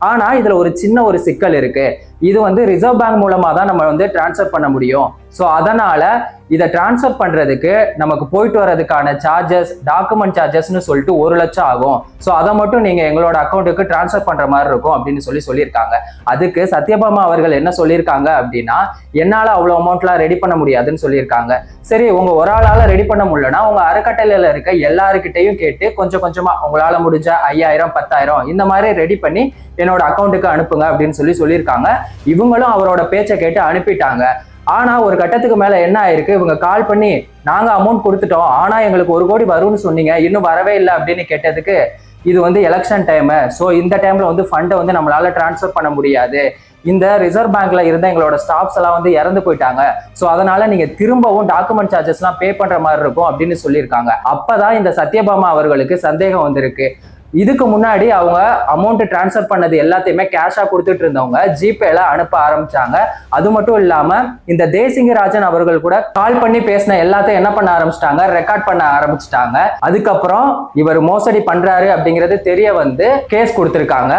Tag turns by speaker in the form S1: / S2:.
S1: ஆனா இதுல ஒரு சின்ன ஒரு சிக்கல் இருக்கு. இது வந்து ரிசர்வ் பேங்க் மூலமா தான் நம்ம வந்து டிரான்ஸ்ஃபர் பண்ண முடியும். ஸோ அதனால இதை டிரான்ஸ்ஃபர் பண்றதுக்கு நமக்கு போயிட்டு வர்றதுக்கான சார்ஜஸ், டாக்குமெண்ட் சார்ஜஸ்ன்னு சொல்லிட்டு 1,00,000 ஆகும். ஸோ அதை மட்டும் நீங்க எங்களோட அக்கௌண்ட்டுக்கு டிரான்ஸ்ஃபர் பண்ற மாதிரி இருக்கும் அப்படின்னு சொல்லியிருக்காங்க. அதுக்கு சத்யபாமா அவர்கள் என்ன சொல்லியிருக்காங்க அப்படின்னா, என்னால அவ்வளவு அமௌண்ட்லாம் ரெடி பண்ண முடியாதுன்னு சொல்லியிருக்காங்க. சரி, உங்க ஒரு ஆளால ரெடி பண்ண முடியலன்னா உங்க அறக்கட்டளையில இருக்க எல்லாருக்கிட்டையும் கேட்டு கொஞ்சம் கொஞ்சமா உங்களால முடிஞ்ச 5,000 10,000 இந்த மாதிரி ரெடி பண்ணி என்னோட அக்கௌண்ட்டுக்கு அனுப்புங்க அப்படின்னு சொல்லியிருக்காங்க. இவங்களும் அவரோட பேச்சை கேட்டு அனுப்பிட்டாங்க. ஆனா ஒரு கட்டத்துக்கு மேல என்ன ஆயிருக்கு, இவங்க கால் பண்ணி நாங்க அமௌண்ட் கொடுத்துட்டோம், ஆனா எங்களுக்கு 1 கோடி வரும்னு சொன்னீங்க, இன்னும் வரவே இல்லை அப்படின்னு கேட்டதுக்கு, இது வந்து எலெக்ஷன் டைம், ஸோ இந்த டைம்ல வந்து ஃபண்டை வந்து நம்மளால டிரான்ஸ்ஃபர் பண்ண முடியாது, இந்த ரிசர்வ் பேங்க்ல இருந்த எங்களோட ஸ்டாஃப்ஸ் எல்லாம் வந்து இறந்து போயிட்டாங்க, ஸோ அதனால நீங்க திரும்பவும் டாக்குமெண்ட் சார்ஜஸ் எல்லாம் பே பண்ற மாதிரி இருக்கும் அப்படின்னு சொல்லியிருக்காங்க. அப்பதான் இந்த சத்யபாமா அவர்களுக்கு சந்தேகம் வந்திருக்கு. இதுக்கு முன்னாடி அவங்க அமௌண்ட் டிரான்ஸ்ஃபர் பண்ணது எல்லாத்தையுமே கேஷா கொடுத்துட்டு இருந்தவங்க ஜிபேல அனுப்ப ஆரம்பிச்சாங்க. அது மட்டும் இல்லாம இந்த தேசிங்கராஜன் அவர்கள் கூட கால் பண்ணி பேசின எல்லாத்தையும் என்ன பண்ண ஆரம்பிச்சிட்டாங்க, ரெக்கார்ட் பண்ண ஆரம்பிச்சிட்டாங்க. அதுக்கப்புறம் இவர் மோசடி பண்றாரு அப்படிங்கிறது தெரிய வந்து கேஸ் கொடுத்திருக்காங்க.